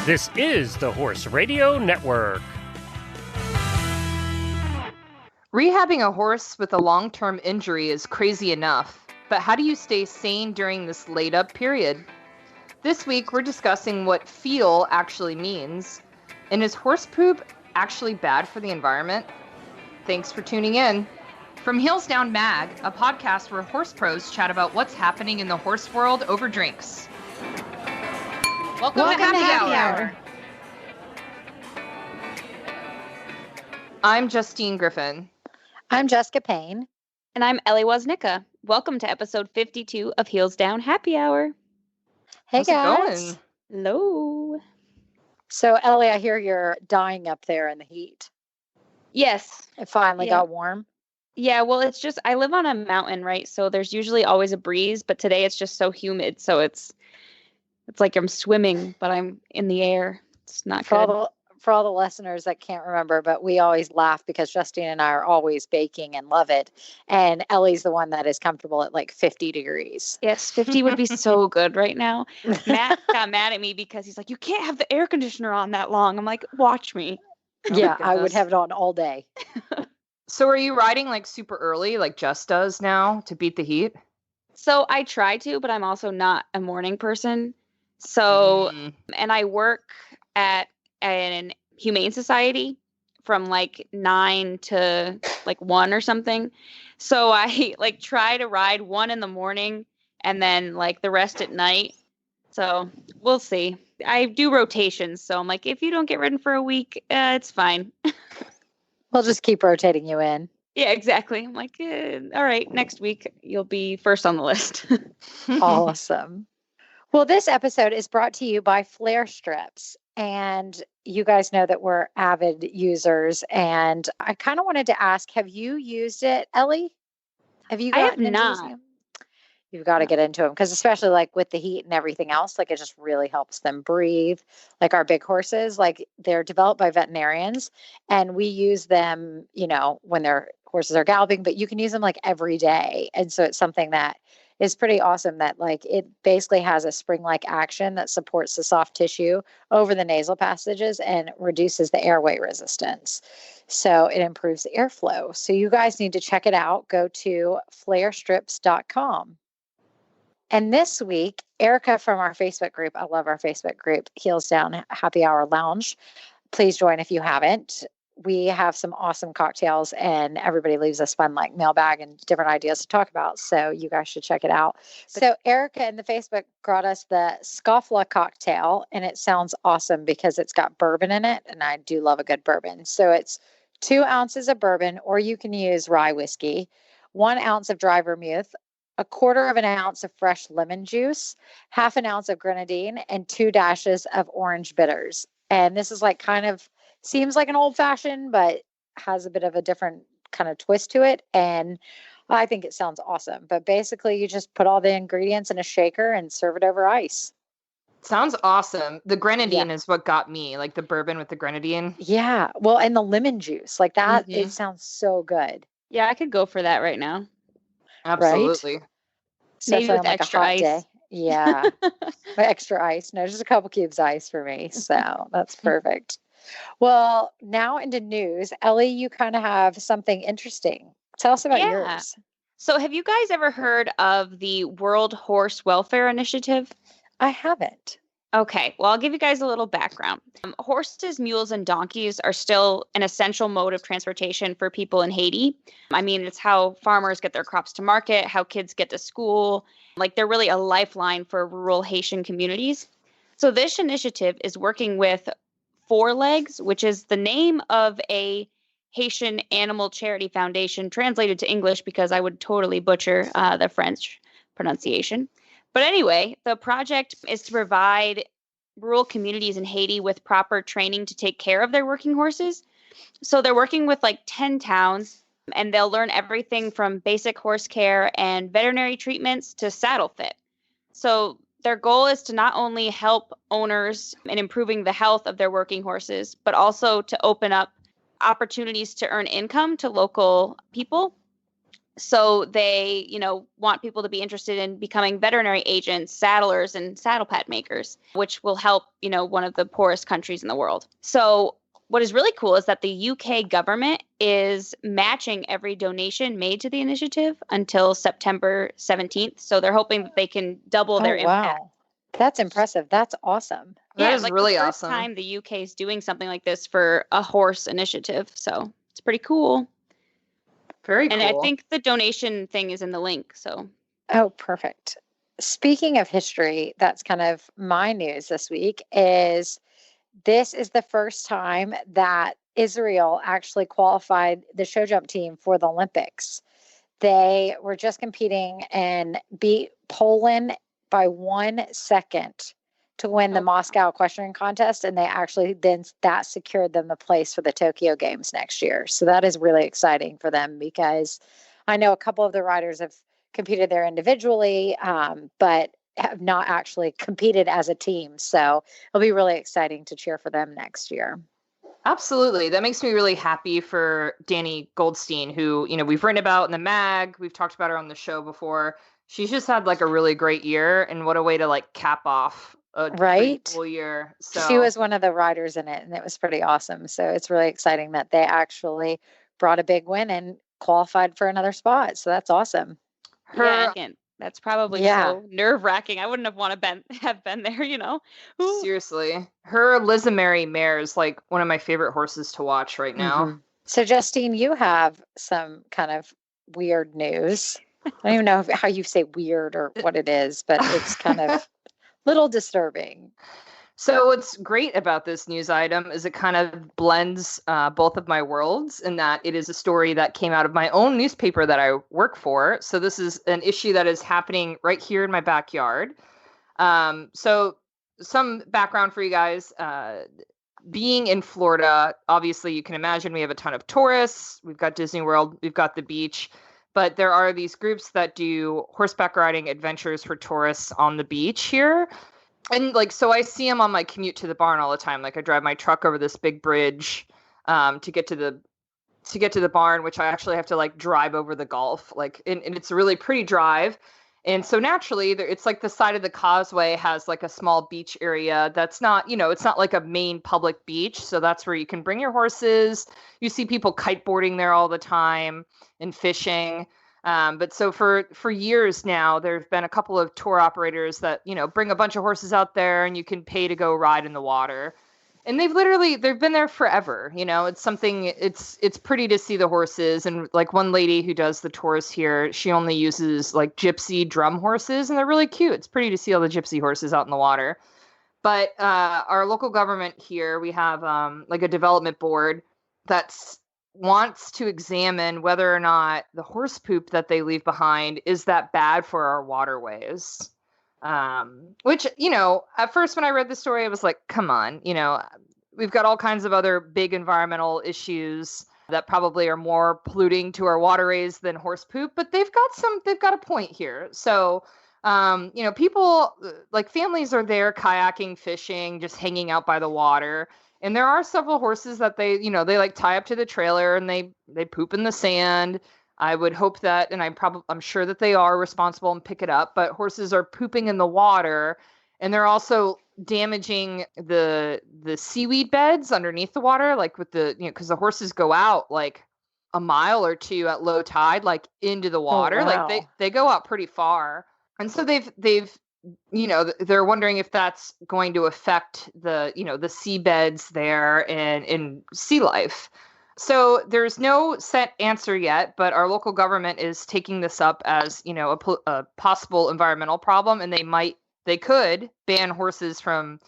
This is the Horse Radio Network. Rehabbing a horse with a long-term injury is crazy enough, but how do you stay sane during this laid-up period? This week, we're discussing what feel actually means, and is horse poop actually bad for the environment? Thanks for tuning in. From Heels Down Mag, a podcast where horse pros chat about what's happening in the horse world over drinks. Welcome to Happy Hour. I'm Justine Griffin. I'm Jessica Payne. And I'm Ellie Woznicka. Welcome to episode 52 of Heels Down Happy Hour. Hey, How's guys. it Hello. So, Ellie, I hear you're dying up there in the heat. Yes. It finally got warm. Yeah, well, it's just, I live on a mountain, right? So there's usually always a breeze, but today it's just so humid. So it's like I'm swimming, but I'm in the air. It's not good. For all the listeners that can't remember, but we always laugh because Justine and I are always baking and love it. And Ellie's the one that is comfortable at like 50 degrees. Yes, 50 would be so good right now. Matt got mad at me because he's like, you can't have the air conditioner on that long. I'm like, watch me. Yeah, I would have it on all day. So are you riding like super early, like Jess does now, to beat the heat? So I try to, but I'm also not a morning person. So, and I work at an humane society from like 9 to like 1 or something. So I like try to ride 1 in the morning and then like the rest at night. So we'll see. I do rotations. So I'm like, if you don't get ridden for a week, it's fine. We'll just keep rotating you in. Yeah, exactly. I'm like, all right, next week you'll be first on the list. Awesome. Well, this episode is brought to you by Flare Strips. And you guys know that we're avid users. And I kind of wanted to ask, have you used it, Ellie? Have you gotten into using them? You've got to get into them because especially like with the heat and everything else, like it just really helps them breathe. Like our big horses, like they're developed by veterinarians and we use them, you know, when their horses are galloping, but you can use them like every day. And so it's something that is pretty awesome that like it basically has a spring-like action that supports the soft tissue over the nasal passages and reduces the airway resistance. So it improves the airflow. So you guys need to check it out. Go to flarestrips.com. And this week, Erica from our Facebook group, I love our Facebook group, Heels Down Happy Hour Lounge. Please join if you haven't. We have some awesome cocktails and everybody leaves us fun like mailbag and different ideas to talk about. So you guys should check it out. So Erica in the Facebook brought us the Scoffla cocktail and it sounds awesome because it's got bourbon in it. And I do love a good bourbon. So it's 2 ounces of bourbon, or you can use rye whiskey, 1 ounce of dry vermouth, 1/4 of an ounce of fresh lemon juice, 1/2 an ounce of grenadine, and 2 dashes of orange bitters. And this is like kind of seems like an old fashioned, but has a bit of a different kind of twist to it. And I think it sounds awesome. But basically, you just put all the ingredients in a shaker and serve it over ice. Sounds awesome. The grenadine is what got me, like the bourbon with the grenadine. Yeah. Well, and the lemon juice, like that, it sounds so good. Yeah, I could go for that right now. Absolutely. Right? Maybe with extra ice. Day. Yeah. Extra ice. No, just a couple cubes of ice for me. So that's perfect. Well, now into news. Ellie, you kind of have something interesting. Tell us about yours. So have you guys ever heard of the World Horse Welfare Initiative? I haven't. Okay, well, I'll give you guys a little background. Horses, mules, and donkeys are still an essential mode of transportation for people in Haiti. I mean, it's how farmers get their crops to market, how kids get to school. Like, they're really a lifeline for rural Haitian communities. So this initiative is working with Four Legs, which is the name of a Haitian animal charity foundation, translated to English because I would totally butcher the French pronunciation. But anyway, the project is to provide rural communities in Haiti with proper training to take care of their working horses. So they're working with like 10 towns, and they'll learn everything from basic horse care and veterinary treatments to saddle fit. So their goal is to not only help owners in improving the health of their working horses, but also to open up opportunities to earn income to local people. So they, want people to be interested in becoming veterinary agents, saddlers, and saddle pad makers, which will help, one of the poorest countries in the world. So what is really cool is that the UK government is matching every donation made to the initiative until September 17th. So they're hoping that they can double their impact. Wow. That's impressive. That's awesome. That is really the first awesome. time the UK is doing something like this for a horse initiative. So it's pretty cool. Very cool. And I think the donation thing is in the link. So. Oh, perfect. Speaking of history, that's kind of my news this week this is the first time that Israel actually qualified the show jump team for the Olympics. They were just competing and beat Poland by 1 second to win the Moscow equestrian contest. And they actually that secured them the place for the Tokyo Games next year. So that is really exciting for them because I know a couple of the riders have competed there individually, but have not actually competed as a team. So it'll be really exciting to cheer for them next year. Absolutely. That makes me really happy for Danny Goldstein, who, we've written about in the mag. We've talked about her on the show before. She's just had a really great year, and what a way to cap off a right full year. So she was one of the riders in it, and it was pretty awesome. So it's really exciting that they actually brought a big win and qualified for another spot. So that's awesome. That's probably so nerve-wracking. I wouldn't have been there, Ooh. Seriously. Her Lizamary mare is one of my favorite horses to watch right now. Mm-hmm. So Justine, you have some kind of weird news. I don't even know how you say weird or what it is, but it's kind of a little disturbing. So what's great about this news item is it kind of blends both of my worlds in that it is a story that came out of my own newspaper that I work for. So this is an issue that is happening right here in my backyard. So some background for you guys. Being in Florida, obviously you can imagine we have a ton of tourists. We've got Disney World, we've got the beach. But there are these groups that do horseback riding adventures for tourists on the beach here. And so I see them on my commute to the barn all the time. I drive my truck over this big bridge to get to the barn, which I actually have to drive over the Gulf. And it's a really pretty drive. And so naturally, it's the side of the causeway has a small beach area that's not, it's not a main public beach. So that's where you can bring your horses. You see people kiteboarding there all the time and fishing. But so for years now, there's been a couple of tour operators that, bring a bunch of horses out there and you can pay to go ride in the water. And they've been there forever. It's something, it's pretty to see the horses. And one lady who does the tours here, she only uses gypsy drum horses, and they're really cute. It's pretty to see all the gypsy horses out in the water. But our local government here, we have a development board that wants to examine whether or not the horse poop that they leave behind is that bad for our waterways. Which, at first when I read the story, I was like, come on, we've got all kinds of other big environmental issues that probably are more polluting to our waterways than horse poop, but they've got a point here. So, people families are there kayaking, fishing, just hanging out by the water. And there are several horses that they tie up to the trailer and they poop in the sand. I would hope that, and I'm sure that they are responsible and pick it up, but horses are pooping in the water, and they're also damaging the seaweed beds underneath the water, with the, because the horses go out a mile or two at low tide, into the water. Oh, wow. They go out pretty far. And so they've they're wondering if that's going to affect the seabeds there and in sea life. So there's no set answer yet, but our local government is taking this up as, a possible environmental problem, and they could ban horses from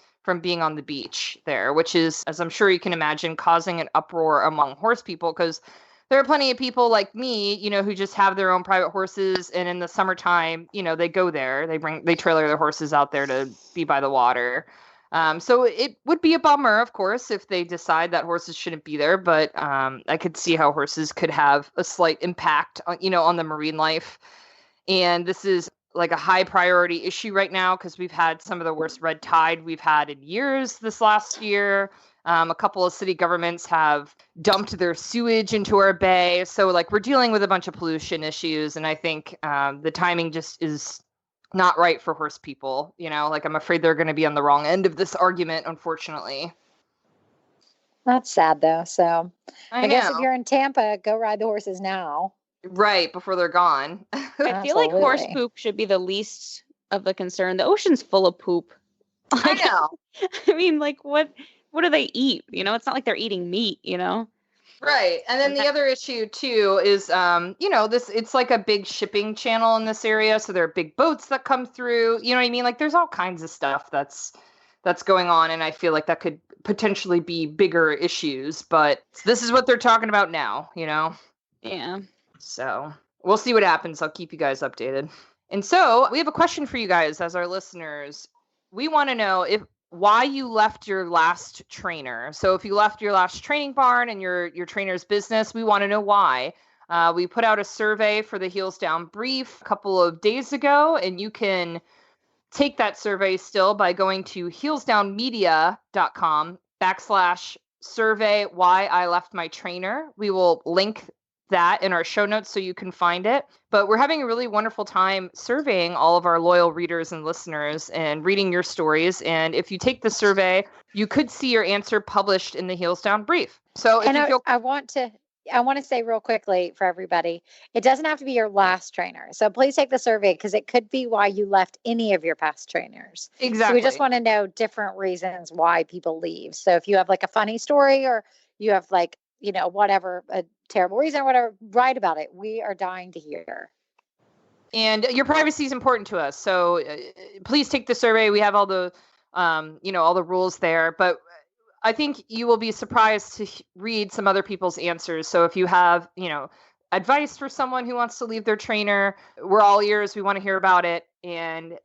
being on the beach there, which is, as I'm sure you can imagine, causing an uproar among horse people, because there are plenty of people like me, who just have their own private horses, and in the summertime, they go there, they trailer their horses out there to be by the water. So it would be a bummer, of course, if they decide that horses shouldn't be there. But I could see how horses could have a slight impact on the marine life. And this is a high priority issue right now because we've had some of the worst red tide we've had in years this last year. A couple of city governments have dumped their sewage into our bay. So like we're dealing with a bunch of pollution issues. And I think the timing just is not right for horse people. Like I'm afraid they're going to be on the wrong end of this argument, unfortunately. That's sad though. So I guess if know. you're in Tampa, go ride the horses now. Right, before they're gone. I feel like horse poop should be the least of the concern. The ocean's full of poop. I know. I mean, like what do they eat? It's not like they're eating meat, Right. And then the other issue too is it's like a big shipping channel in this area, so there are big boats that come through. You know what I mean? Like there's all kinds of stuff that's going on, and I feel like that could potentially be bigger issues, but this is what they're talking about now, Yeah. So we'll see what happens. I'll keep you guys updated. And so we have a question for you guys as our listeners. We want to know why you left your last trainer. So if you left your last training barn and your trainer's business, we want to know why. We put out a survey for the Heels Down Brief a couple of days ago, and you can take that survey still by going to heelsdownmedia.com/survey why I left my trainer. We will link that in our show notes so you can find it. But we're having a really wonderful time surveying all of our loyal readers and listeners and reading your stories. And if you take the survey, you could see your answer published in the Heels Down Brief. So if you feel I want to say real quickly for everybody, it doesn't have to be your last trainer. So please take the survey because it could be why you left any of your past trainers. Exactly. So we just want to know different reasons why people leave. So if you have like a funny story or you have like, whatever, a terrible reason or whatever, write about it. We are dying to hear. And your privacy is important to us. So please take the survey. We have all the, all the rules there, but I think you will be surprised to read some other people's answers. So if you have, advice for someone who wants to leave their trainer, we're all ears. We want to hear about it. And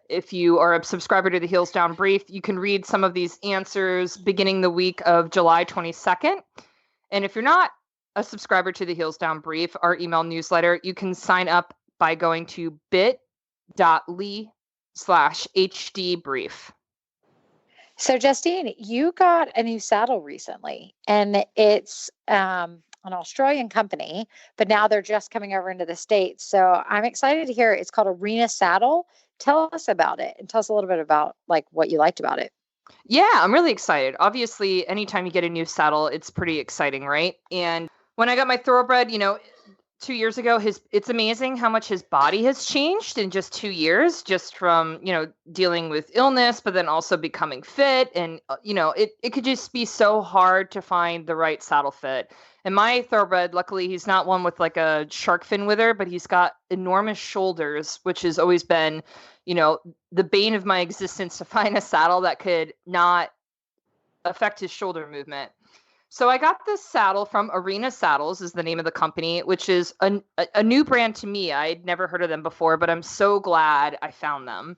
if you are a subscriber to the Heels Down Brief, you can read some of these answers beginning the week of July 22nd. And if you're not a subscriber to the Heels Down Brief, our email newsletter, you can sign up by going to bit.ly/HD brief. So Justine, you got a new saddle recently, and it's an Australian company, but now they're just coming over into the States. So I'm excited to hear it. It's called Arena Saddle. Tell us about it and tell us a little bit about like what you liked about it. Yeah, I'm really excited. Obviously, anytime you get a new saddle, it's pretty exciting, right? And when I got my thoroughbred, 2 years ago, it's amazing how much his body has changed in just 2 years, just from, dealing with illness, but then also becoming fit. And, it could just be so hard to find the right saddle fit. And my thoroughbred, luckily, he's not one with like a shark fin wither, but he's got enormous shoulders, which has always been, the bane of my existence to find a saddle that could not affect his shoulder movement. So I got this saddle from Arena Saddles is the name of the company, which is a new brand to me. I'd never heard of them before, but I'm so glad I found them.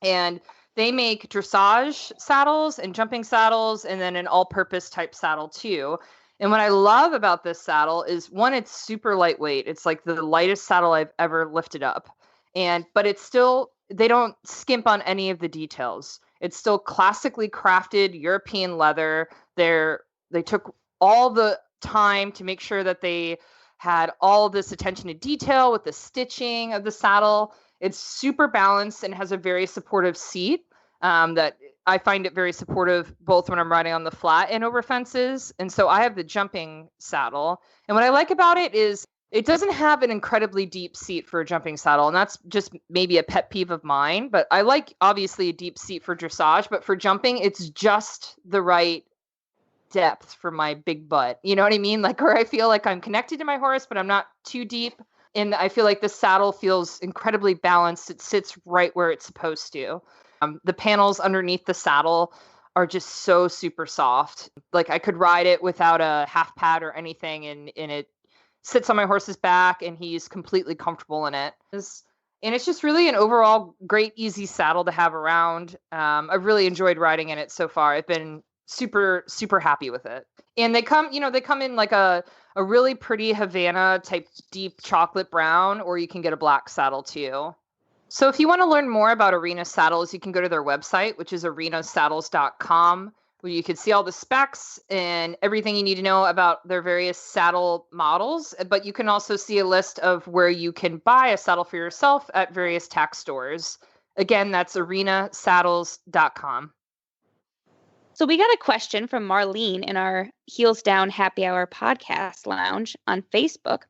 And they make dressage saddles and jumping saddles and then an all-purpose type saddle too. And what I love about this saddle is, one, it's super lightweight. It's like the lightest saddle I've ever lifted up. But it's still, they don't skimp on any of the details. It's still classically crafted European leather. They took all the time to make sure that they had all this attention to detail with the stitching of the saddle. It's super balanced and has a very supportive seat that I find it very supportive both when I'm riding on the flat and over fences. And so I have the jumping saddle. And what I like about it is it doesn't have an incredibly deep seat for a jumping saddle. And that's just maybe a pet peeve of mine. But I like, obviously, a deep seat for dressage. But for jumping, it's just the right depth for my big butt. You know what I mean? Like where I feel like I'm connected to my horse, but I'm not too deep. And I feel like the saddle feels incredibly balanced. It sits right where it's supposed to. The panels underneath the saddle are just so super soft. Like I could ride it without a half pad or anything, and it sits on my horse's back and he's completely comfortable in it. And it's just really an overall great, easy saddle to have around. I've really enjoyed riding in it so far. I've been super, super happy with it. And they come in like a really pretty Havana type deep chocolate brown, or you can get a black saddle too. So if you want to learn more about Arena Saddles, you can go to their website, which is arenasaddles.com. where you can see all the specs and everything you need to know about their various saddle models. But you can also see a list of where you can buy a saddle for yourself at various tack stores. Again, that's arenasaddles.com. So we got a question from Marlene in our Heels Down Happy Hour podcast lounge on Facebook.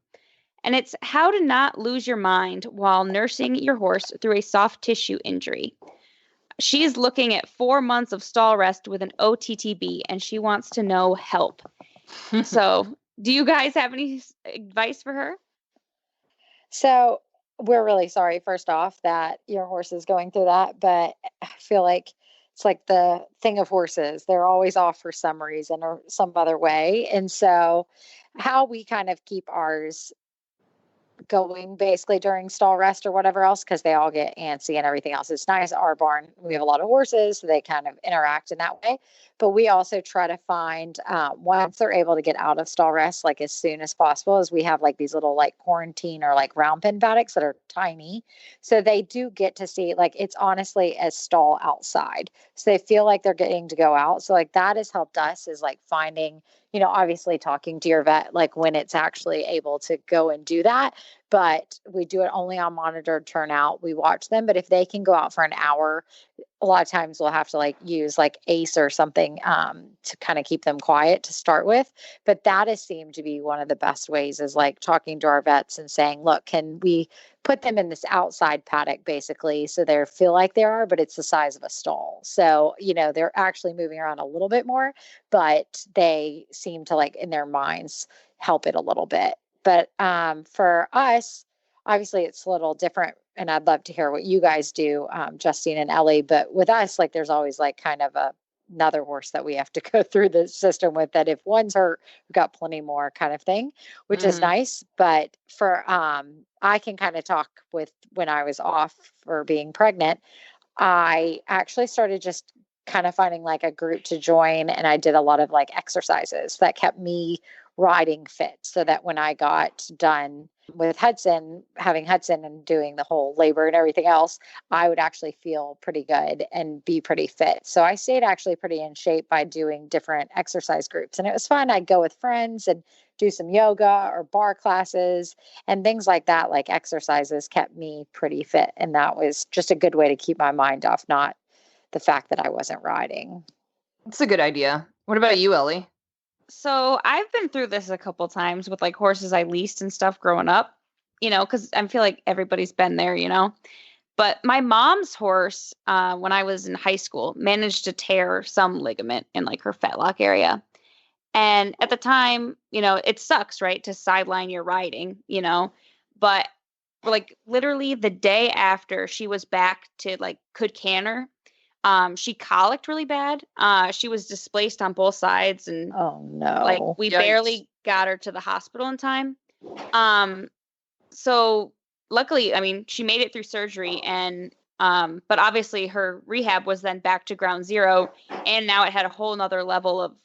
And it's how to not lose your mind while nursing your horse through a soft tissue injury. She is looking at 4 months of stall rest with an OTTB, and she wants to know help. So do you guys have any advice for her? So we're really sorry, first off, that your horse is going through that. But I feel like it's like the thing of horses. They're always off for some reason or some other way. And so how we kind of keep ours going basically during stall rest or whatever else, because they all get antsy and everything else. It's nice. Our barn, we have a lot of horses, so they kind of interact in that way. But we also try to find once they're able to get out of stall rest, like as soon as possible, as we have like these little like quarantine or like round pen paddocks that are tiny. So they do get to see, like, it's honestly a stall outside. So they feel like they're getting to go out. So like that has helped us, is like finding, obviously talking to your vet, like when it's actually able to go and do that. But we do it only on monitored turnout. We watch them, but if they can go out for an hour, a lot of times we'll have to like use like ACE or something to kind of keep them quiet to start with. But that has seemed to be one of the best ways, is like talking to our vets and saying, look, can we put them in this outside paddock basically, so they feel like they are, but it's the size of a stall. So, they're actually moving around a little bit more, but they seem to, like, in their minds, help it a little bit. But for us, obviously it's a little different, and I'd love to hear what you guys do, Justine and Ellie. But with us, like, there's always like kind of another horse that we have to go through the system with, that if one's hurt, we've got plenty more kind of thing, which is nice. But for I can kind of talk with, when I was off for being pregnant, I actually started just kind of finding like a group to join, and I did a lot of like exercises that kept me riding fit, so that when I got done with having Hudson and doing the whole labor and everything else, I would actually feel pretty good and be pretty fit. So I stayed actually pretty in shape by doing different exercise groups. And it was fun. I'd go with friends and do some yoga or bar classes and things like that. Like, exercises kept me pretty fit. And that was just a good way to keep my mind off, not the fact that I wasn't riding. It's a good idea. What about you, Ellie? So I've been through this a couple times with like horses I leased and stuff growing up, because I feel like everybody's been there, But my mom's horse, when I was in high school, managed to tear some ligament in like her fetlock area. And at the time, it sucks, right, to sideline your riding, but like literally the day after she was back to like could canter, she colicked really bad. She was displaced on both sides, and oh no, like we Yikes. barely got her to the hospital in time. So luckily, I mean, she made it through surgery, and but obviously her rehab was then back to ground zero, and now it had a whole nother level of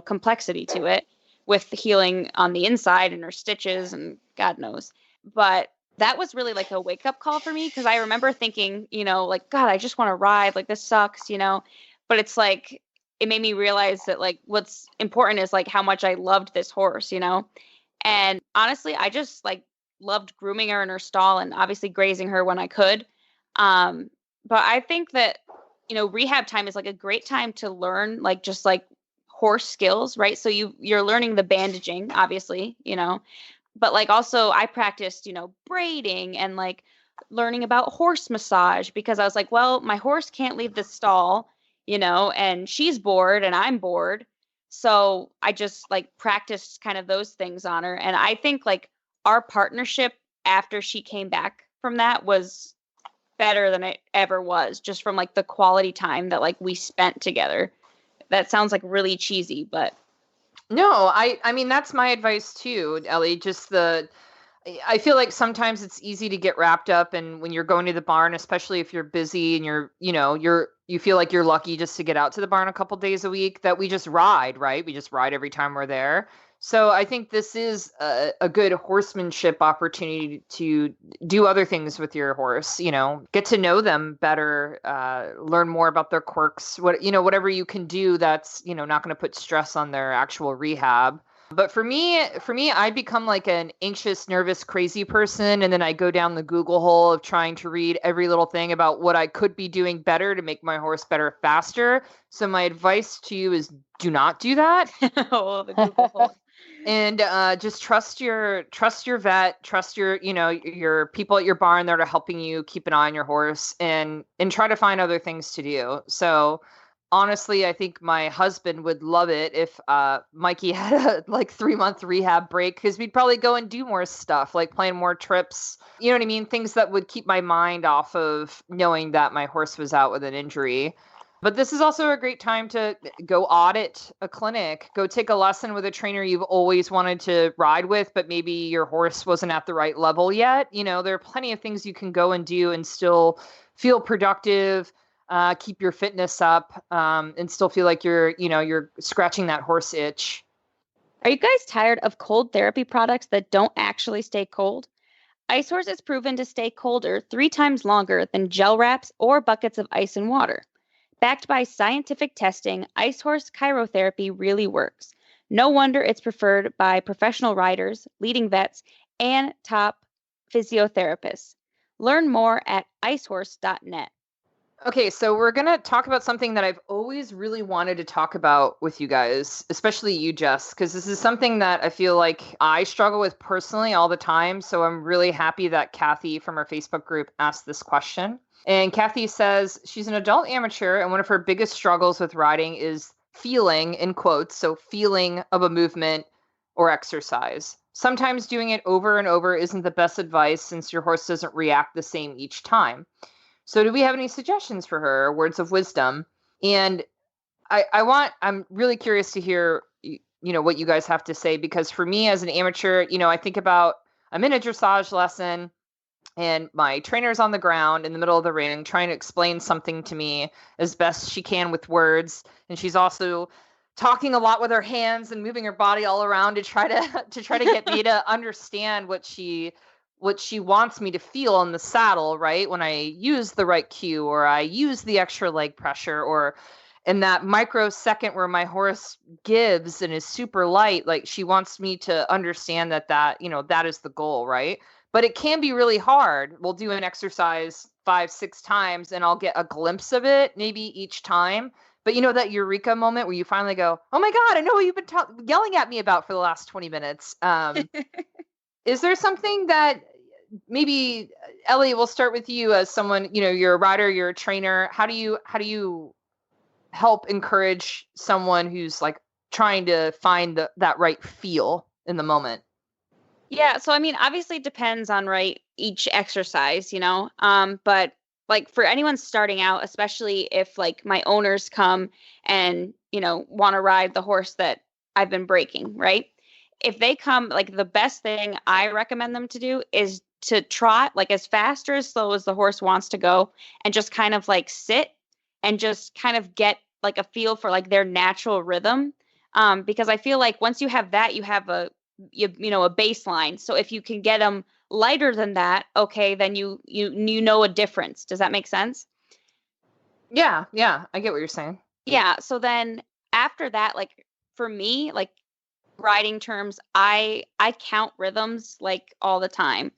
complexity to it, with the healing on the inside and her stitches and God knows. But that was really like a wake up call for me, because I remember thinking, like, God, I just want to ride. Like, this sucks, But it's like, it made me realize that like what's important is like how much I loved this horse, And honestly, I just like loved grooming her in her stall and obviously grazing her when I could. But I think that, rehab time is like a great time to learn like just like horse skills, right? So you're learning the bandaging, obviously, but like also I practiced, braiding and like learning about horse massage, because I was like, well, my horse can't leave the stall, and she's bored and I'm bored. So I just like practiced kind of those things on her. And I think like our partnership after she came back from that was better than it ever was, just from like the quality time that like we spent together. That sounds like really cheesy, but No, I mean, that's my advice too, Ellie. I feel like sometimes it's easy to get wrapped up, and when you're going to the barn, especially if you're busy and you feel like you're lucky just to get out to the barn a couple days a week, that we just ride, right? We just ride every time we're there. So I think this is a good horsemanship opportunity to do other things with your horse, get to know them better, learn more about their quirks, whatever you can do that's, not going to put stress on their actual rehab. But for me, I become like an anxious, nervous, crazy person. And then I go down the Google hole of trying to read every little thing about what I could be doing better to make my horse better, faster. So my advice to you is do not do that. Oh, the Google hole. And just trust your vet, trust your people at your barn that are helping you keep an eye on your horse, and try to find other things to do. So honestly, I think my husband would love it if Mikey had a 3-month rehab break, because we'd probably go and do more stuff, like plan more trips. You know what I mean? Things that would keep my mind off of knowing that my horse was out with an injury. But this is also a great time to go audit a clinic, go take a lesson with a trainer you've always wanted to ride with, but maybe your horse wasn't at the right level yet. There are plenty of things you can go and do and still feel productive, keep your fitness up, and still feel like you're scratching that horse itch. Are you guys tired of cold therapy products that don't actually stay cold? Ice Horse is proven to stay colder 3 times longer than gel wraps or buckets of ice and water. Backed by scientific testing, Ice Horse chirotherapy really works. No wonder it's preferred by professional riders, leading vets, and top physiotherapists. Learn more at icehorse.net. Okay, so we're going to talk about something that I've always really wanted to talk about with you guys, especially you, Jess, because this is something that I feel like I struggle with personally all the time. So I'm really happy that Kathy from our Facebook group asked this question. And Kathy says she's an adult amateur, and one of her biggest struggles with riding is feeling, in quotes, so feeling of a movement or exercise. Sometimes doing it over and over isn't the best advice since your horse doesn't react the same each time. So do we have any suggestions for her, words of wisdom? And I'm really curious to hear, what you guys have to say, because for me as an amateur, I think about, I'm in a dressage lesson and my trainer's on the ground in the middle of the ring trying to explain something to me as best she can with words. And she's also talking a lot with her hands and moving her body all around to try to get me to understand what she wants me to feel in the saddle, right? When I use the right cue, or I use the extra leg pressure, or in that microsecond where my horse gives and is super light, like she wants me to understand that is the goal, right? But it can be really hard. We'll do an exercise 5-6 times and I'll get a glimpse of it maybe each time. But that eureka moment where you finally go, oh my God, I know what you've been yelling at me about for the last 20 minutes. Is there something that maybe, Ellie, we'll start with you as someone, you're a rider, you're a trainer. How do you help encourage someone who's like trying to find that right feel in the moment? Yeah, so I mean, obviously it depends on each exercise, but like for anyone starting out, especially if like my owners come and, want to ride the horse that I've been breaking, right? If they come, like the best thing I recommend them to do is to trot like as fast or as slow as the horse wants to go, and just kind of like sit and just kind of get like a feel for like their natural rhythm. Because I feel like once you have that, you have a baseline. So if you can get them lighter than that, okay, then you know a difference. Does that make sense? Yeah, I get what you're saying. Yeah. So then after that, like for me, like riding terms, I count rhythms like all the time,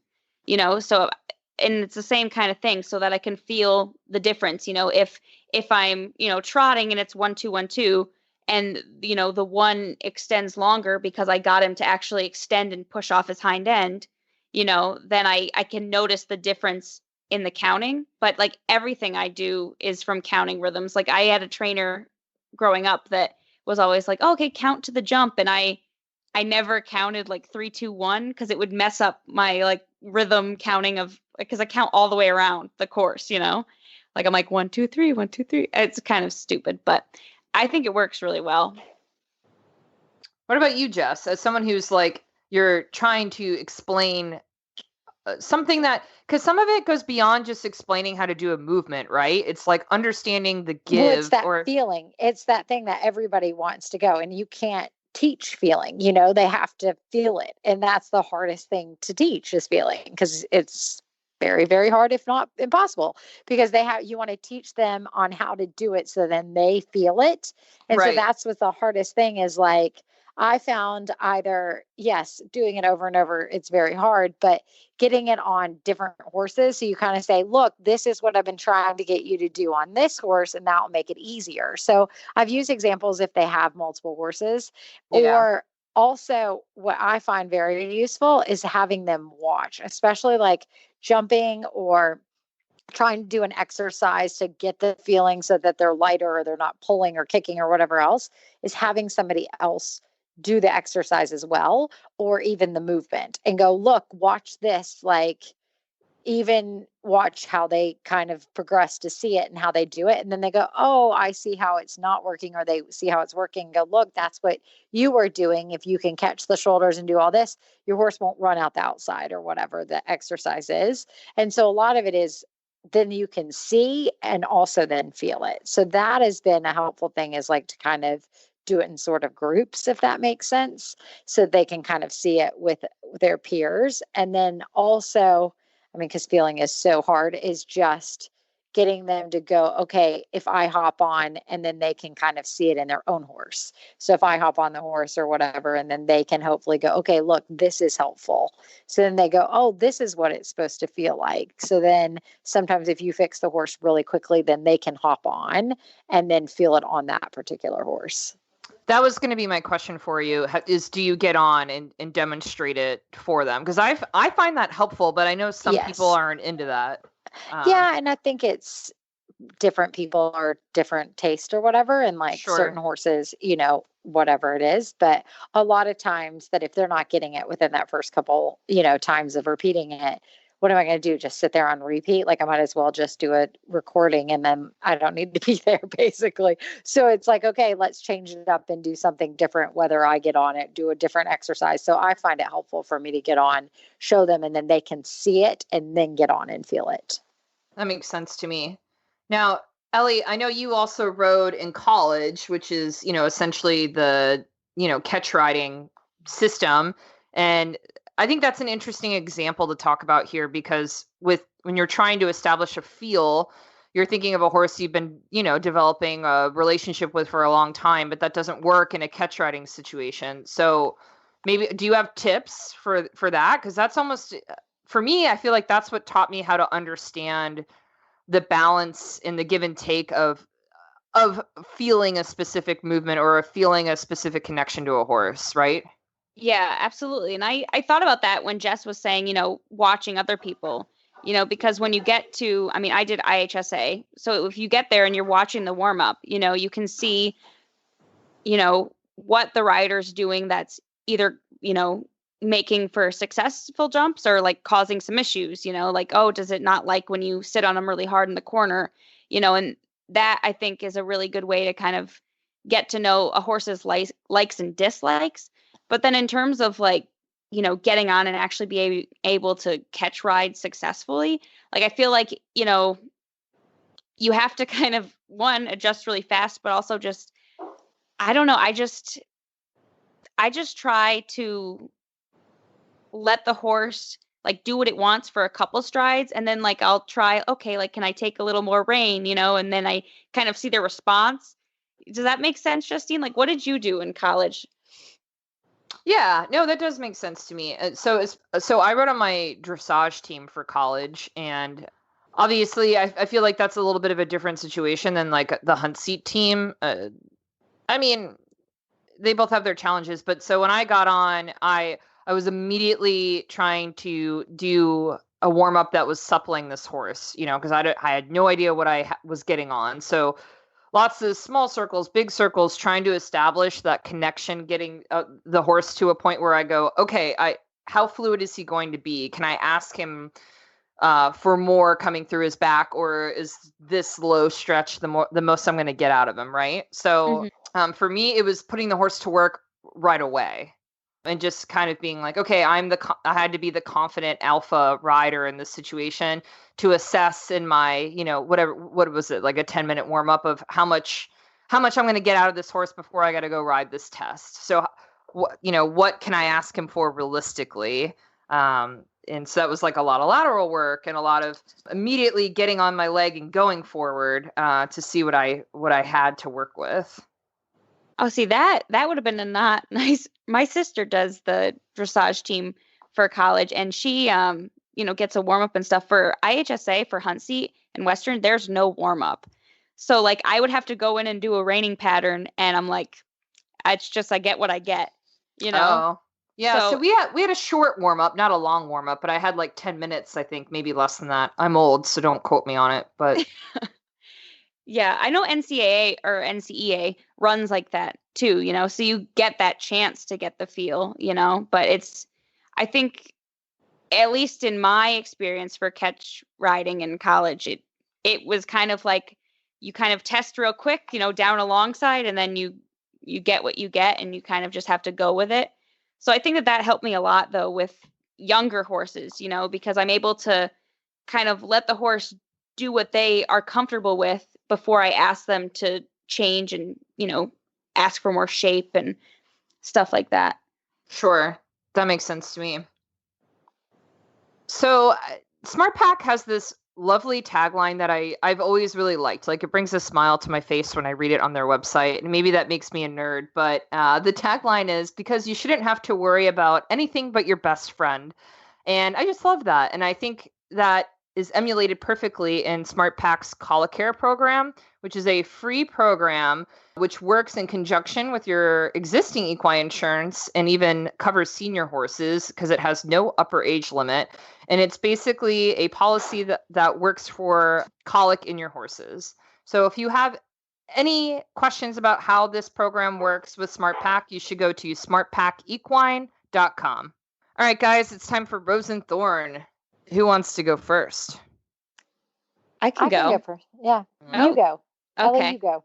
so, and it's the same kind of thing so that I can feel the difference, if I'm, trotting and it's 1 2 1 2, and the one extends longer because I got him to actually extend and push off his hind end, then I can notice the difference in the counting. But like everything I do is from counting rhythms. Like I had a trainer growing up that was always like, oh, okay, count to the jump. And I never counted like 3 2 1 because it would mess up my like rhythm counting of, because I count all the way around the course, like I'm like 1 2 3 1 2 3. It's kind of stupid, but I think it works really well. What about you, Jess? As someone who's like, you're trying to explain something that, because some of it goes beyond just explaining how to do a movement, right? It's like understanding the give. Well, it's that feeling. It's that thing that everybody wants to go, and you can't teach feeling. They have to feel it. And that's the hardest thing to teach is feeling, because it's very, very hard, if not impossible, because you want to teach them on how to do it so then they feel it. And so that's what the hardest thing is. Like, I found either, yes, doing it over and over, it's very hard, but getting it on different horses. So you kind of say, look, this is what I've been trying to get you to do on this horse, and that will make it easier. So I've used examples if they have multiple horses. Or also what I find very useful is having them watch, especially like jumping or trying to do an exercise to get the feeling so that they're lighter or they're not pulling or kicking or whatever else, is having somebody else do the exercise as well, or even the movement, and go, look, watch this, like even watch how they kind of progress to see it and how they do it. And then they go, oh, I see how it's not working, or they see how it's working and go, look, that's what you were doing. If you can catch the shoulders and do all this, your horse won't run out the outside or whatever the exercise is. And so a lot of it is then you can see and also then feel it. So that has been a helpful thing, is like to kind of do it in sort of groups, if that makes sense, so they can kind of see it with their peers. And then also, I mean, because feeling is so hard, is just getting them to go, okay, if I hop on, and then they can kind of see it in their own horse. So if I hop on the horse or whatever, and then they can hopefully go, okay, look, this is helpful. So then they go, oh, this is what it's supposed to feel like. So then sometimes if you fix the horse really quickly, then they can hop on and then feel it on that particular horse. That was going to be my question for you, is do you get on and demonstrate it for them? Because I find that helpful, but I know some people aren't into that. Yeah, and I think it's different people are different taste or whatever, and like certain horses, whatever it is. But a lot of times that if they're not getting it within that first couple, times of repeating it, what am I going to do? Just sit there on repeat? Like, I might as well just do a recording, and then I don't need to be there, basically. So it's like, okay, let's change it up and do something different, whether I get on it, do a different exercise. So I find it helpful for me to get on, show them, and then they can see it and then get on and feel it. That makes sense to me. Now, Ellie, I know you also rode in college, which is, essentially the, catch riding system. And I think that's an interesting example to talk about here, because when you're trying to establish a feel, you're thinking of a horse you've been, developing a relationship with for a long time, but that doesn't work in a catch riding situation. So maybe, do you have tips for that? Because that's almost, for me, I feel like that's what taught me how to understand the balance in the give and take of feeling a specific movement or feeling a specific connection to a horse, right? Yeah, absolutely. And I thought about that when Jess was saying, watching other people, because when you get to, I mean, I did IHSA. So if you get there and you're watching the warm up, you can see, what the rider's doing that's either, making for successful jumps or like causing some issues, like, oh, does it not like when you sit on them really hard in the corner, and that I think is a really good way to kind of get to know a horse's likes and dislikes. But then in terms of like, getting on and actually be able to catch ride successfully, like I feel like, you have to kind of, one, adjust really fast, but also just, I don't know, I just try to let the horse like do what it wants for a couple strides. And then like, I'll try, okay, like, can I take a little more rein, and then I kind of see their response. Does that make sense, Justine? Like, what did you do in college? Yeah, no, that does make sense to me. So I rode on my dressage team for college, and obviously I feel like that's a little bit of a different situation than like the hunt seat team. I mean, they both have their challenges, but so when I got on, I was immediately trying to do a warm up that was suppling this horse, because I had no idea what I was getting on. So lots of small circles, big circles, trying to establish that connection, getting the horse to a point where I go, okay, how fluid is he going to be? Can I ask him for more coming through his back, or is this low stretch the most I'm going to get out of him, right? So for me, it was putting the horse to work right away. And just kind of being like, okay, I had to be the confident alpha rider in this situation to assess in my, what was it, like a 10-minute warm up of how much how much I'm going to get out of this horse before I got to go ride this test. So, what can I ask him for realistically? And so that was like a lot of lateral work and a lot of immediately getting on my leg and going forward to see what I had to work with. Oh, see, that would have been a not nice. My sister does the dressage team for college, and she, gets a warm up and stuff for IHSA for hunt seat and Western. There's no warm up. So like I would have to go in and do a reining pattern, and I'm like, it's just I get what I get, Oh. Yeah, so we had a short warm up, not a long warm up, but I had like 10 minutes, I think, maybe less than that. I'm old, so don't quote me on it, but yeah, I know NCAA or NCEA runs like that too, so you get that chance to get the feel, but I think at least in my experience for catch riding in college, it was kind of like you kind of test real quick, down alongside, and then you get what you get and you kind of just have to go with it. So I think that helped me a lot though with younger horses, because I'm able to kind of let the horse do what they are comfortable with before I ask them to change and, ask for more shape and stuff like that. Sure. That makes sense to me. So SmartPack has this lovely tagline that I've always really liked. Like, it brings a smile to my face when I read it on their website. And maybe that makes me a nerd, but the tagline is, because you shouldn't have to worry about anything but your best friend. And I just love that. And I think that is emulated perfectly in SmartPack's Colic-Care program, which is a free program which works in conjunction with your existing equine insurance and even covers senior horses because it has no upper age limit. And it's basically a policy that works for colic in your horses. So if you have any questions about how this program works with SmartPack, you should go to smartpackequine.com. All right, guys, it's time for Rose and Thorn. Who wants to go first? I can go first. Yeah, Oh, you go. I'll let okay. you go.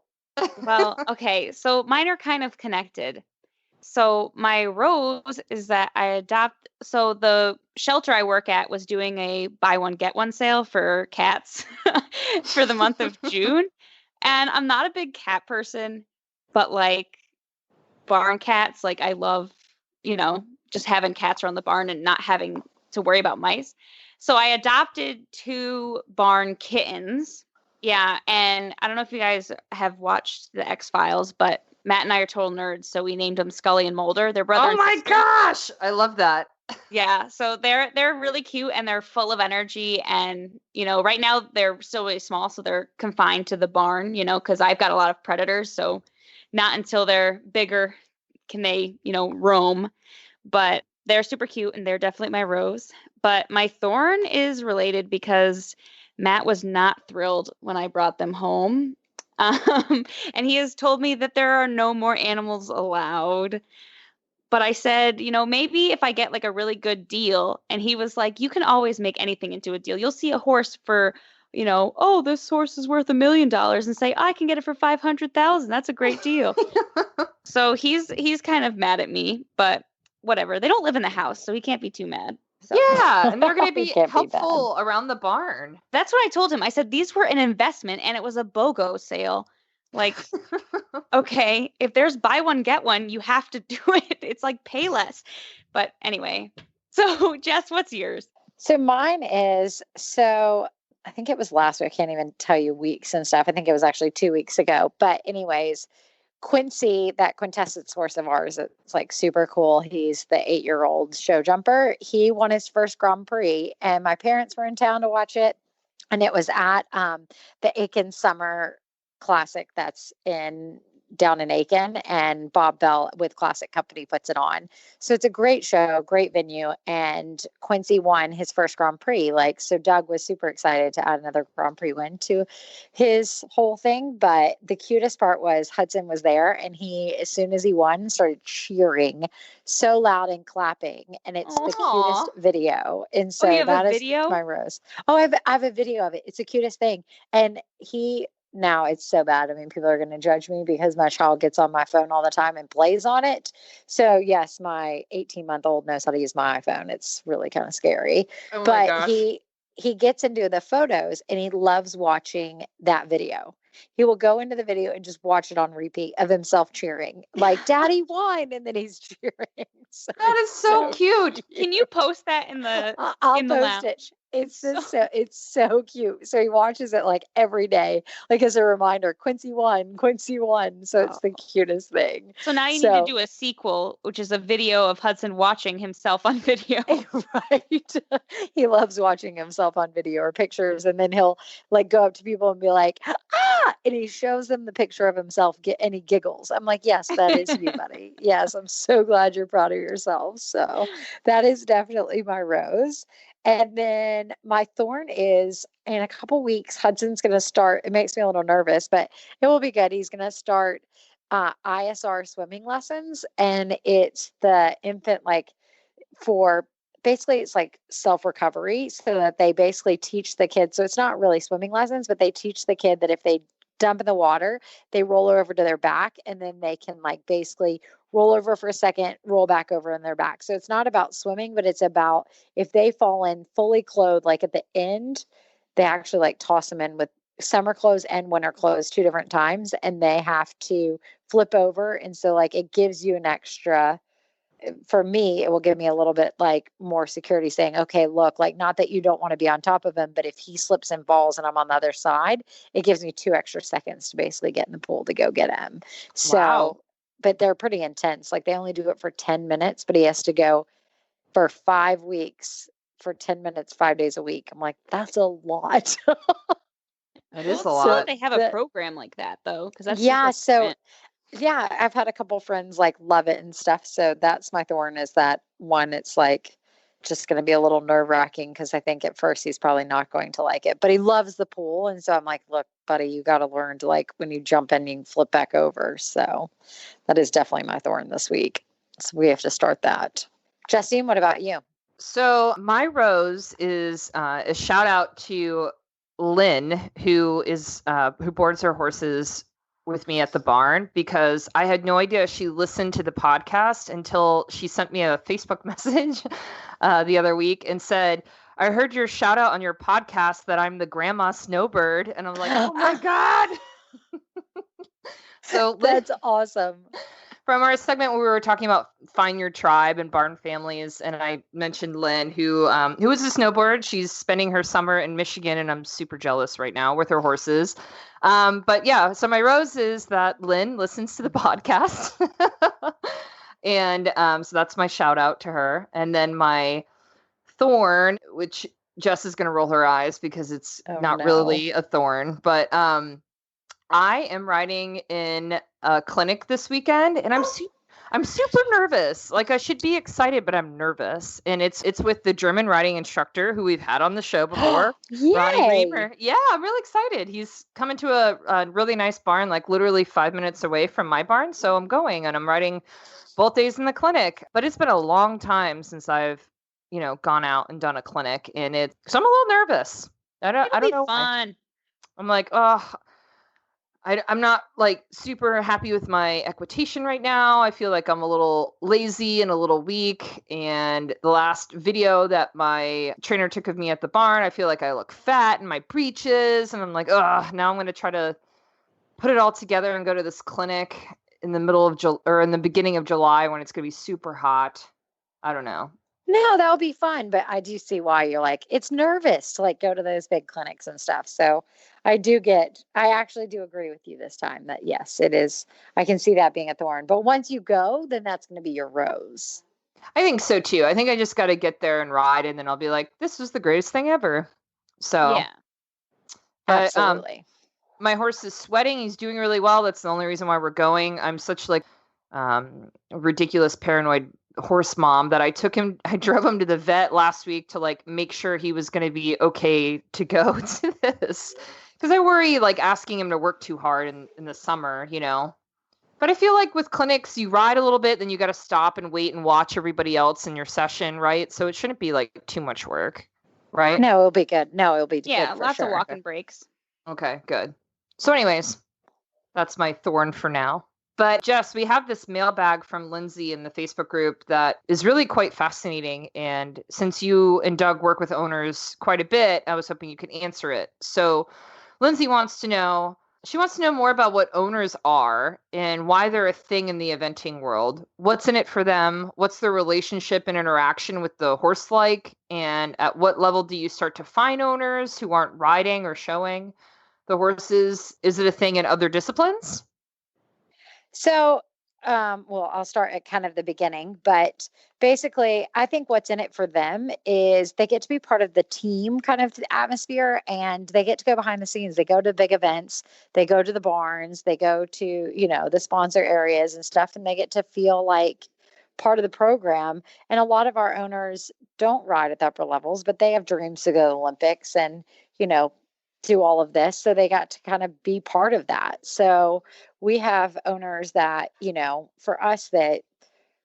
Well, okay. So mine are kind of connected. So my rose is that so the shelter I work at was doing a buy one, get one sale for cats for the month of June. And I'm not a big cat person, but like barn cats, like I love, just having cats around the barn and not having to worry about mice. So I adopted 2 barn kittens. Yeah. And I don't know if you guys have watched the X-Files, but Matt and I are total nerds. So we named them Scully and Mulder. They're brother and sister. Gosh. I love that. Yeah. So they're really cute and they're full of energy. And, right now they're still really small. So they're confined to the barn, because I've got a lot of predators. So not until they're bigger can they, roam. But they're super cute and they're definitely my rose. But my thorn is related because Matt was not thrilled when I brought them home. And he has told me that there are no more animals allowed. But I said, maybe if I get like a really good deal. And he was like, you can always make anything into a deal. You'll see a horse for, oh, this horse is worth $1 million and say, I can get it for 500,000. That's a great deal. So he's kind of mad at me, but whatever. They don't live in the house, so he can't be too mad. So. Yeah, and they're going to be helpful around the barn. That's what I told him. I said, these were an investment and it was a BOGO sale. Like, okay, if there's buy one, get one, you have to do it. It's like pay less. But anyway, so Jess, what's yours? So mine is, I think it was last week. I can't even tell you weeks and stuff. I think it was actually 2 weeks ago. But anyways, Quincy, that quintessence horse of ours, it's like super cool. He's the 8-year-old show jumper. He won his first Grand Prix and my parents were in town to watch it. And it was at the Aiken Summer Classic that's down in Aiken, and Bob Bell with Classic Company puts it on. So it's a great show, great venue. And Quincy won his first Grand Prix. So Doug was super excited to add another Grand Prix win to his whole thing. But the cutest part was Hudson was there and he, as soon as he won, started cheering so loud and clapping. And it's the cutest video. And so that is my rose. Oh, I have a video of it. It's the cutest thing. And now it's so bad. I mean, people are going to judge me because my child gets on my phone all the time and plays on it. So yes, my 18-month-old knows how to use my iPhone. It's really kind of scary. Oh my but gosh. he gets into the photos and he loves watching that video. He will go into the video and just watch it on repeat of himself cheering, like "Daddy won," and then he's cheering. So That is so cute. Can you post that in the I'll in the post it. lounge? It's just it's so cute. So he watches it like every day, like as a reminder. Quincy won. Quincy won. So it's the cutest thing. So now you need to do a sequel, which is a video of Hudson watching himself on video. Right. He loves watching himself on video or pictures, and then he'll like go up to people and be like, "Ah!" And he shows them the picture of himself, and he giggles. I'm like, "Yes, that is you, buddy. Yes, I'm so glad you're proud of yourself." So that is definitely my rose. And then my thorn is in a couple weeks, Hudson's going to start. It makes me a little nervous, but it will be good. He's going to start ISR swimming lessons, and it's the infant, like for basically it's like self-recovery, so that they basically teach the kid. So it's not really swimming lessons, but they teach the kid that if they dump in the water, they roll over to their back, and then they can like basically roll over for a second, roll back over in their back. So it's not about swimming, but it's about if they fall in fully clothed, like at the end, they actually like toss them in with summer clothes and winter clothes 2 different times, and they have to flip over. And so like it gives you an extra, for me, it will give me a little bit like more security, saying, okay, look, like not that you don't want to be on top of him, but if he slips and falls and I'm on the other side, it gives me 2 extra seconds to basically get in the pool to go get him. So, Wow. but they're pretty intense. Like they only do it for 10 minutes, but he has to go for 5 weeks for 10 minutes, 5 days a week. I'm like, that's a lot. It is a So lot. they have a program like that though, because that's yeah. super So different. yeah, I've had a couple friends like love it and stuff. So that's my thorn, is that one. It's like just going to be a little nerve wracking because I think at first he's probably not going to like it, but he loves the pool. And so I'm like, look, buddy, you got to learn to, like, when you jump in, you can flip back over. So that is definitely my thorn this week. So we have to start that. Justine, what about you? So my rose is a shout out to Lynn, who boards her horses with me at the barn, because I had no idea she listened to the podcast until she sent me a Facebook message the other week and said, I heard your shout out on your podcast that I'm the grandma snowbird. And I'm like, oh my God. So That's awesome. From our segment where we were talking about find your tribe and barn families, and I mentioned Lynn, who is a snowboard. She's spending her summer in Michigan, and I'm super jealous right now with her horses. But yeah, so my rose is that Lynn listens to the podcast. And so that's my shout out to her. And then my thorn, which Jess is going to roll her eyes because it's not really a thorn, but I am riding in a clinic this weekend, and I'm super nervous. Like I should be excited, but I'm nervous. And it's with the German riding instructor who we've had on the show before, Ronnie Reamer. Yeah, I'm really excited. He's coming to a really nice barn, like literally 5 minutes away from my barn. So I'm going, and I'm riding both days in the clinic. But it's been a long time since I've, gone out and done a clinic, and so I'm a little nervous. I don't know. Fun. I'm like, oh. I'm not like super happy with my equitation right now. I feel like I'm a little lazy and a little weak. And the last video that my trainer took of me at the barn, I feel like I look fat in my breeches. And I'm like, now I'm going to try to put it all together and go to this clinic in the middle of in the beginning of July when it's going to be super hot. I don't know. No, that'll be fun. But I do see why you're like, it's nervous to like go to those big clinics and stuff. So I actually do agree with you this time that yes, it is. I can see that being a thorn. But once you go, then that's going to be your rose. I think so too. I think I just got to get there and ride, and then I'll be like, this was the greatest thing ever. So yeah, absolutely. My horse is sweating. He's doing really well. That's the only reason why we're going. I'm such like ridiculous paranoid horse mom that I drove him to the vet last week to like make sure he was going to be okay to go to this. Because I worry like asking him to work too hard in the summer, But I feel like with clinics, you ride a little bit, then you got to stop and wait and watch everybody else in your session, right? So it shouldn't be like too much work, right? No, it'll be good. No, it'll be good. Yeah, for lots sure. of walking breaks. Okay, good. So anyways, that's my thorn for now. But Jess, we have this mailbag from Lindsay in the Facebook group that is really quite fascinating. And since you and Doug work with owners quite a bit, I was hoping you could answer it. So Lindsay wants to know, She wants to know more about what owners are and why they're a thing in the eventing world. What's in it for them? What's their relationship and interaction with the horse like? And at what level do you start to find owners who aren't riding or showing the horses? Is it a thing in other disciplines? So, well, I'll start at kind of the beginning, but basically, I think what's in it for them is they get to be part of the team kind of atmosphere and they get to go behind the scenes. They go to big events, they go to the barns, they go to, the sponsor areas and stuff, and they get to feel like part of the program. And a lot of our owners don't ride at the upper levels, but they have dreams to go to the Olympics and, you know, do all of this. So they got to kind of be part of that. So we have owners that, for us that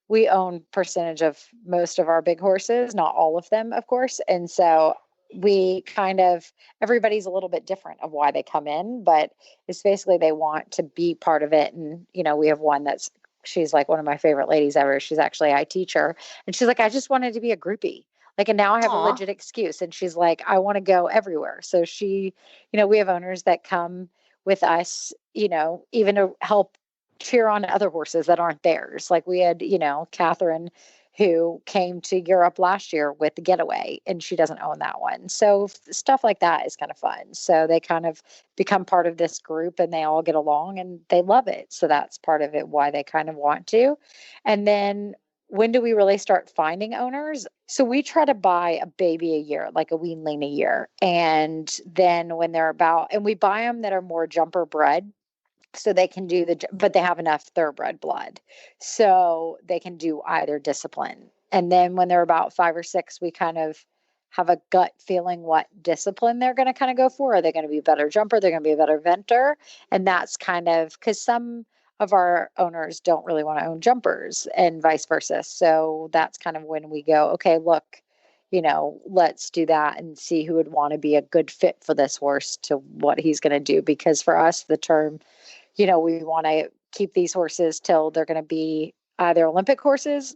we own percentage of most of our big horses, not all of them, of course. And so we kind of, everybody's a little bit different of why they come in, but it's basically they want to be part of it. And, we have one she's like one of my favorite ladies ever. She's actually, I teach her and she's like, I just wanted to be a groupie. Like, and now I have a Aw. legit excuse. And she's like, I want to go everywhere. So she, we have owners that come with us, even to help cheer on other horses that aren't theirs. Like we had, Catherine who came to Europe last year with the Getaway and she doesn't own that one. So stuff like that is kind of fun. So they kind of become part of this group and they all get along and they love it. So that's part of it, why they kind of want to. And then when do we really start finding owners? So we try to buy a baby a year, like a weanling a year. And then when they're and we buy them that are more jumper bred. So they can do but they have enough thoroughbred blood. So they can do either discipline. And then when they're about 5 or 6, we kind of have a gut feeling what discipline they're going to kind of go for. Are they going to be a better jumper? They're going to be a better venter. And that's kind of because some of our owners don't really want to own jumpers and vice versa. So that's kind of when we go, okay, look, let's do that and see who would want to be a good fit for this horse to what he's going to do. Because for us, the term, we want to keep these horses till they're going to be either Olympic horses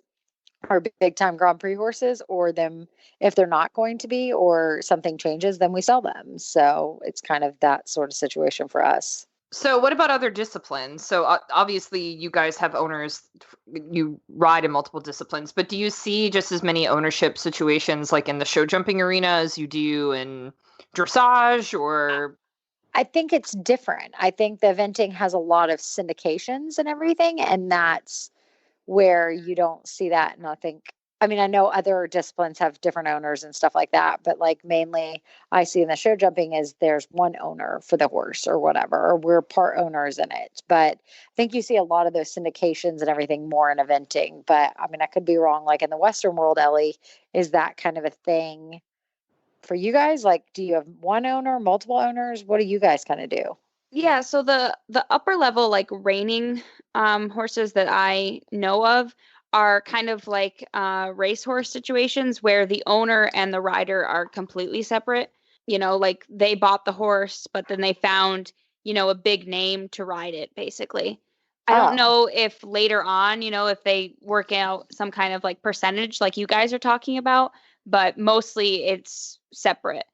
or big time Grand Prix horses, or them if they're not going to be, or something changes, then we sell them. So it's kind of that sort of situation for us. So what about other disciplines? So obviously you guys have owners, you ride in multiple disciplines, but do you see just as many ownership situations like in the show jumping arena as you do in dressage or? I think it's different. I think the eventing has a lot of syndications and everything, and that's where you don't see that. And I know other disciplines have different owners and stuff like that, but like mainly I see in the show jumping is there's one owner for the horse or whatever, or we're part owners in it. But I think you see a lot of those syndications and everything more in eventing. But I could be wrong. Like in the Western world, Ellie, is that kind of a thing for you guys? Like, do you have one owner, multiple owners? What do you guys kind of do? Yeah, so the upper level like reining horses that I know of are kind of like racehorse situations where the owner and the rider are completely separate. Like they bought the horse, but then they found, a big name to ride it, basically. I don't know if later on, if they work out some kind of like percentage like you guys are talking about, but mostly it's separate.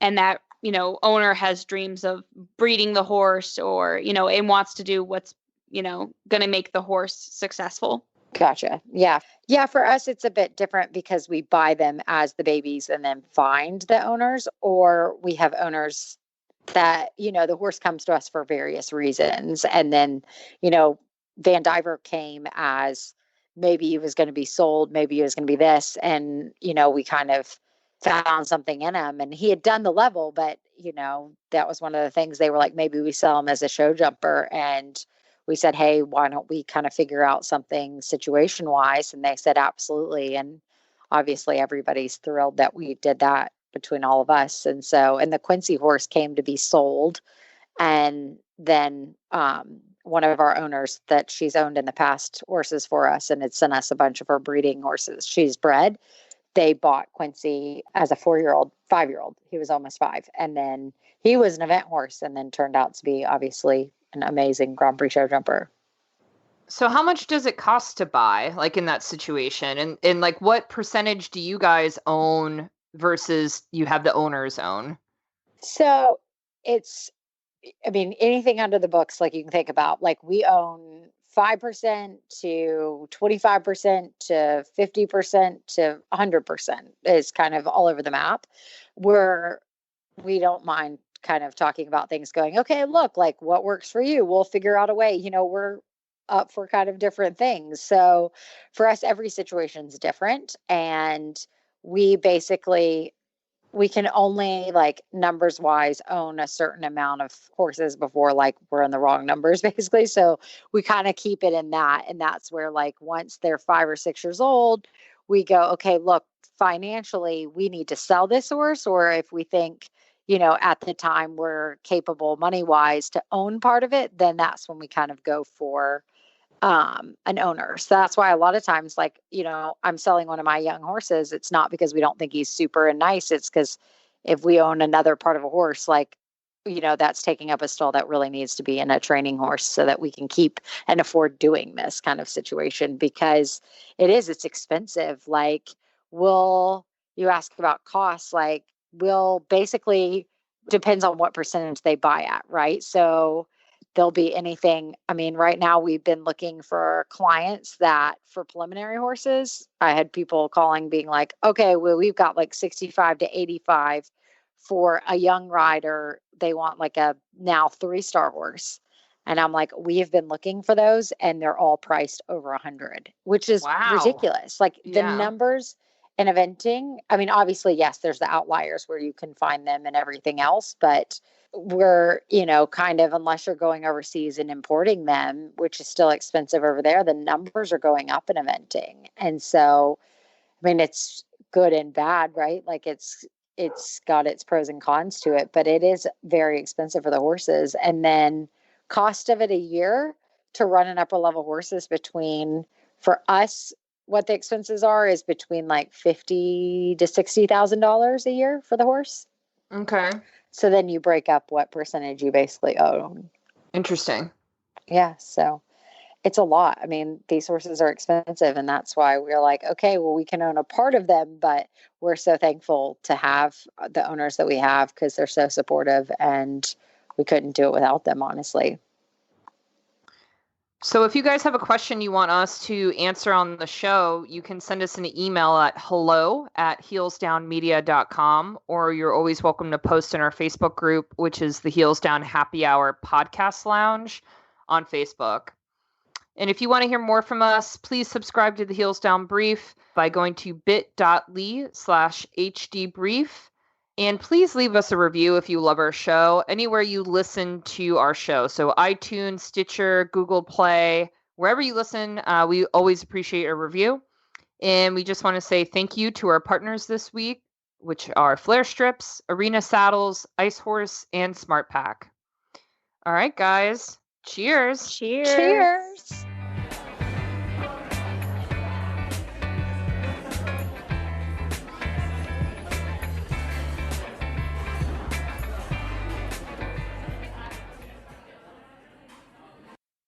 And that, owner has dreams of breeding the horse or, and wants to do what's, going to make the horse successful. Gotcha. Yeah. Yeah. For us, it's a bit different because we buy them as the babies and then find the owners, or we have owners that, the horse comes to us for various reasons. And then, Van Diver came as maybe he was going to be sold, maybe he was going to be this. And, we kind of found something in him and he had done the level, but, that was one of the things they were like, maybe we sell him as a show jumper. And we said, hey, why don't we kind of figure out something situation wise? And they said, absolutely. And obviously everybody's thrilled that we did that between all of us. And so, and the Quincy horse came to be sold. And then one of our owners that she's owned in the past horses for us and had sent us a bunch of her breeding horses she's bred. They bought Quincy as a 4-year-old, 5-year-old. He was almost 5. And then he was an event horse and then turned out to be obviously an amazing Grand Prix show jumper. So how much does it cost to buy, like in that situation? And like what percentage do you guys own versus you have the owners own? So it's I mean, anything under the books, like you can think about, like we own 5% to 25% to 50% to 100% is kind of all over the map, where we don't mind kind of talking about things going, okay, look, like what works for you? We'll figure out a way. We're up for kind of different things. So for us, every situation's different. And we basically, we can only like numbers wise own a certain amount of horses before like we're in the wrong numbers basically. So we kind of keep it in that. And that's where like once they're 5 or 6 years old, we go, okay, look, financially we need to sell this horse, or if we think, at the time we're capable money wise to own part of it, then that's when we kind of go for an owner. So that's why a lot of times, like, I'm selling one of my young horses. It's not because we don't think he's super and nice. It's because if we own another part of a horse, like, that's taking up a stall that really needs to be in a training horse so that we can keep and afford doing this kind of situation, because it's expensive. Like, you ask about costs, like, will basically depends on what percentage they buy at, right? So there'll be anything. I mean, right now we've been looking for clients that for preliminary horses, I had people calling being like, okay, well, we've got like 65 to 85 for a young rider. They want like a now 3-star horse. And I'm like, we have been looking for those and they're all priced over 100, which is ridiculous. Like the numbers in eventing. I mean, obviously, yes, there's the outliers where you can find them and everything else, but we're, kind of, unless you're going overseas and importing them, which is still expensive over there, the numbers are going up in eventing. And so, I mean, it's good and bad, right? Like it's got its pros and cons to it, but it is very expensive for the horses. And then cost of it a year to run an upper level horses between, for us, what the expenses are is between like $50,000 to $60,000 a year for the horse. Okay. So then you break up what percentage you basically own. Interesting. Yeah. So it's a lot. I mean, these horses are expensive, and that's why we're like, okay, well, we can own a part of them, but we're so thankful to have the owners that we have because they're so supportive, and we couldn't do it without them, honestly. So if you guys have a question you want us to answer on the show, you can send us an email at hello@heelsdownmedia.com, or you're always welcome to post in our Facebook group, which is the Heels Down Happy Hour Podcast Lounge on Facebook. And if you want to hear more from us, please subscribe to the Heels Down Brief by going to bit.ly/hdbrief. And please leave us a review if you love our show, anywhere you listen to our show. So iTunes, Stitcher, Google Play, wherever you listen, we always appreciate a review. And we just want to say thank you to our partners this week, which are Flare Strips, Arena Saddles, Ice Horse, and Smart Pack. All right, guys. Cheers. Cheers. Cheers.